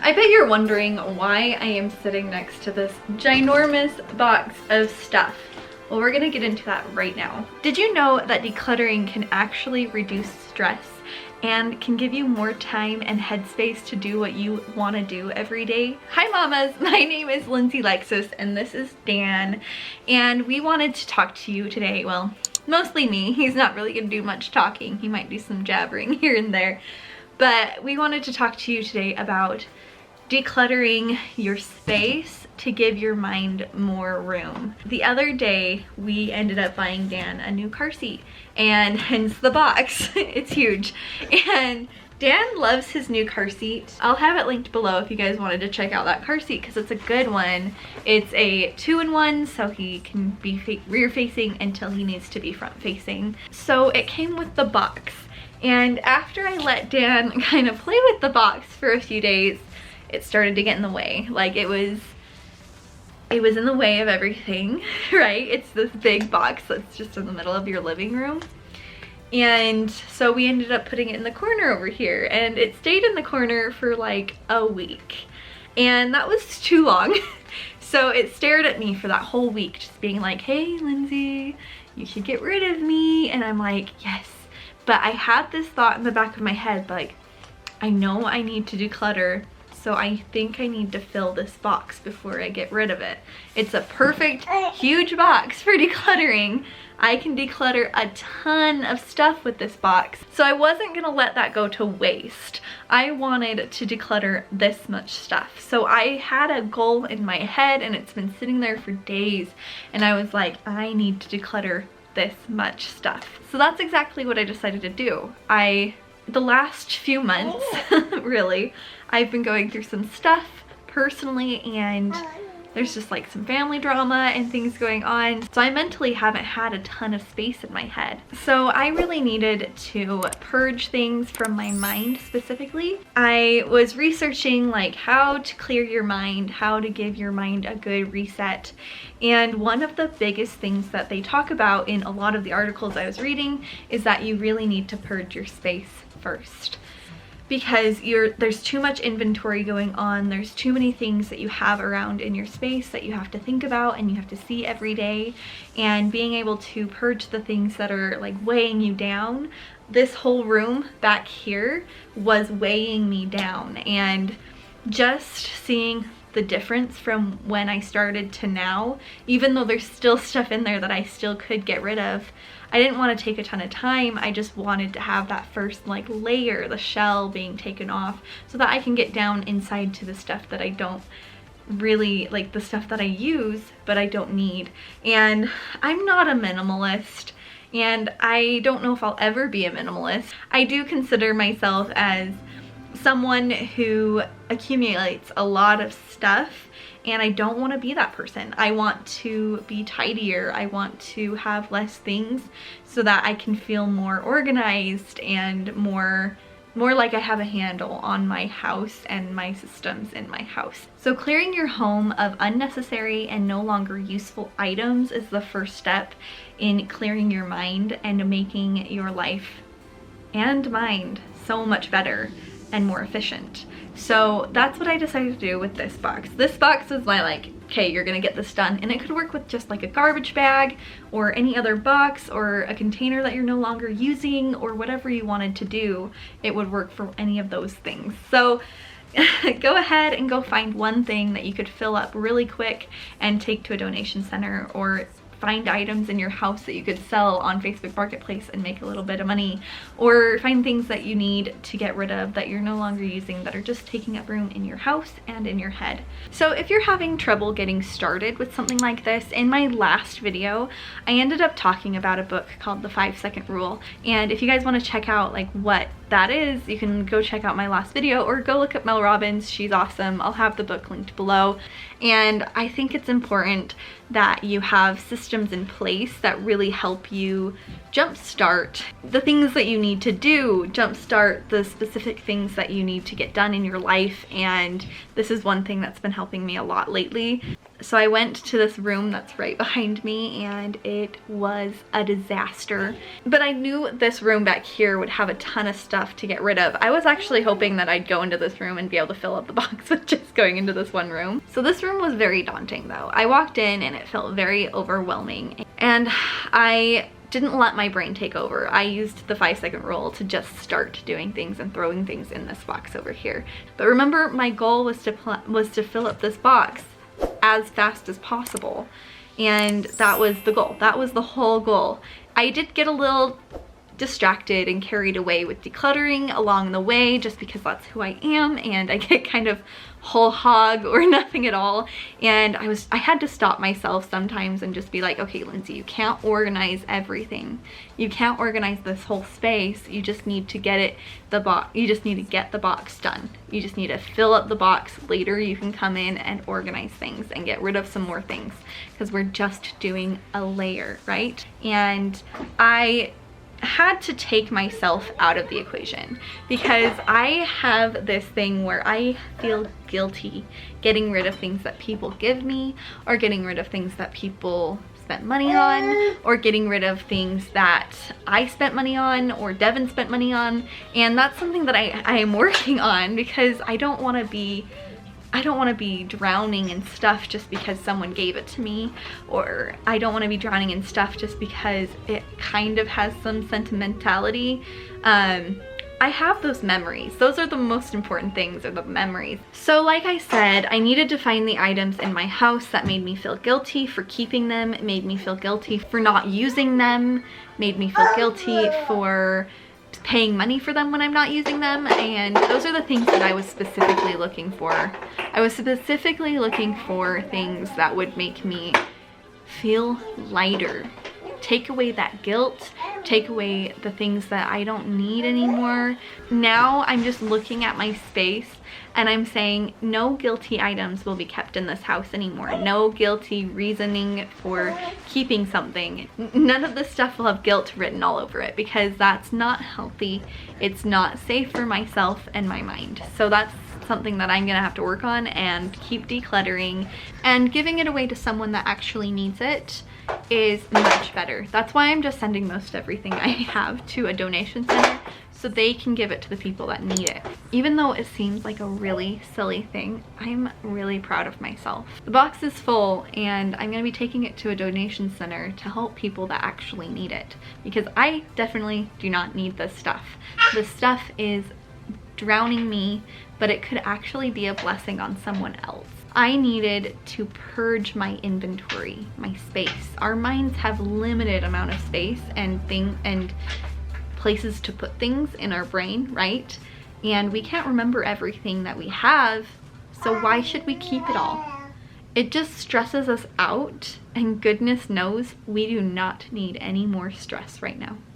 I bet you're wondering why I am sitting next to this ginormous box of stuff. Well, we're gonna get into that right now. Did you know that decluttering can actually reduce stress and can give you more time and headspace to do what you want to do every day? Hi mamas, my name is Lindsay Lexus and this is Dan, and we wanted to talk to you today. Well, mostly me. He's not really gonna do much talking. He might do some jabbering here and there. But we wanted to talk to you today about decluttering your space to give your mind more room. The other day, we ended up buying Dan a new car seat, and hence the box. It's huge. And Dan loves his new car seat. I'll have it linked below if you guys wanted to check out that car seat because it's a good one. It's a 2-in-1, so he can be rear facing until he needs to be front facing. So it came with the box. And after I let Dan kind of play with the box for a few days, it started to get in the way. Like it was in the way of everything, right? It's this big box that's just in the middle of your living room. And so we ended up putting it in the corner over here, and it stayed in the corner for like a week. And that was too long. So it stared at me for that whole week, just being like, hey, Lindsay, you should get rid of me. And I'm like, yes. But I had this thought in the back of my head, like, I know I need to declutter, so I think I need to fill this box before I get rid of it. It's a perfect, huge box for decluttering. I can declutter a ton of stuff with this box. So I wasn't gonna let that go to waste. I wanted to declutter this much stuff. So I had a goal in my head, and it's been sitting there for days, and I was like, I need to declutter this much stuff. So that's exactly what I decided to do. The last few months, really, I've been going through some stuff personally, and there's just like some family drama and things going on. So I mentally haven't had a ton of space in my head. So I really needed to purge things from my mind specifically. I was researching like how to clear your mind, how to give your mind a good reset. And one of the biggest things that they talk about in a lot of the articles I was reading is that you really need to purge your space first. Because there's too much inventory going on, there's too many things that you have around in your space that you have to think about and you have to see every day, and being able to purge the things that are like weighing you down. This whole room back here was weighing me down, and just seeing the difference from when I started to now, even though there's still stuff in there that I still could get rid of, I didn't want to take a ton of time. I just wanted to have that first like layer, the shell being taken off, so that I can get down inside to the stuff that I don't really like, the stuff that I use but I don't need. And I'm not a minimalist, and I don't know if I'll ever be a minimalist. I do consider myself as someone who accumulates a lot of stuff, and I don't want to be that person. I want to be tidier. I want to have less things so that I can feel more organized and more like I have a handle on my house and my systems in my house. So clearing your home of unnecessary and no longer useful items is the first step in clearing your mind and making your life and mind so much better and more efficient. So that's what I decided to do with this box. This box was my like, okay, you're gonna get this done. And it could work with just like a garbage bag or any other box or a container that you're no longer using, or whatever you wanted to do. It would work for any of those things. So go ahead and go find one thing that you could fill up really quick and take to a donation center, or find items in your house that you could sell on Facebook Marketplace and make a little bit of money, or find things that you need to get rid of that you're no longer using that are just taking up room in your house and in your head. So if you're having trouble getting started with something like this, in my last video I ended up talking about a book called The 5-Second Rule, and if you guys want to check out like what that is, you can go check out my last video or go look up Mel Robbins. She's awesome. I'll have the book linked below. And I think it's important that you have systems in place that really help you jumpstart the things that you need to do, jumpstart the specific things that you need to get done in your life. And this is one thing that's been helping me a lot lately. So I went to this room that's right behind me and it was a disaster. But I knew this room back here would have a ton of stuff to get rid of. I was actually hoping that I'd go into this room and be able to fill up the box with just going into this one room. So this room was very daunting though. I walked in and it felt very overwhelming. And I didn't let my brain take over. I used the 5-second rule to just start doing things and throwing things in this box over here. But remember, my goal was to fill up this box as fast as possible. And that was the goal. That was the whole goal. I did get a little distracted and carried away with decluttering along the way just because that's who I am, and I get kind of whole hog or nothing at all. And I had to stop myself sometimes and just be like, okay, Lindsay, you can't organize everything. You can't organize this whole space. You just need to get the box done. You just need to fill up the box. Later you can come in and organize things and get rid of some more things because we're just doing a layer, right? And I had to take myself out of the equation because I have this thing where I feel guilty getting rid of things that people give me, or getting rid of things that people spent money on, or getting rid of things that I spent money on or Devin spent money on. And that's something that I am working on because I don't want to be drowning in stuff just because someone gave it to me, or I don't want to be drowning in stuff just because it kind of has some sentimentality. I have those memories. Those are the most important things, are the memories. So like I said, I needed to find the items in my house that made me feel guilty for keeping them, made me feel guilty for not using them, made me feel guilty for paying money for them when I'm not using them. And those are the things that I was specifically looking for. I was specifically looking for things that would make me feel lighter, take away that guilt, take away the things that I don't need anymore. Now I'm just looking at my space and I'm saying no guilty items will be kept in this house anymore. No guilty reasoning for keeping something. None of this stuff will have guilt written all over it because that's not healthy. It's not safe for myself and my mind. So that's something that I'm gonna have to work on and keep decluttering, and giving it away to someone that actually needs it is much better. That's why I'm just sending most everything I have to a donation center so they can give it to the people that need it. Even though it seems like a really silly thing, I'm really proud of myself. The box is full and I'm gonna be taking it to a donation center to help people that actually need it, because I definitely do not need this stuff. This stuff is drowning me, but it could actually be a blessing on someone else. I needed to purge my inventory, my space. Our minds have limited amount of space and places to put things in our brain, right? And we can't remember everything that we have, so why should we keep it all? It just stresses us out, and goodness knows we do not need any more stress right now.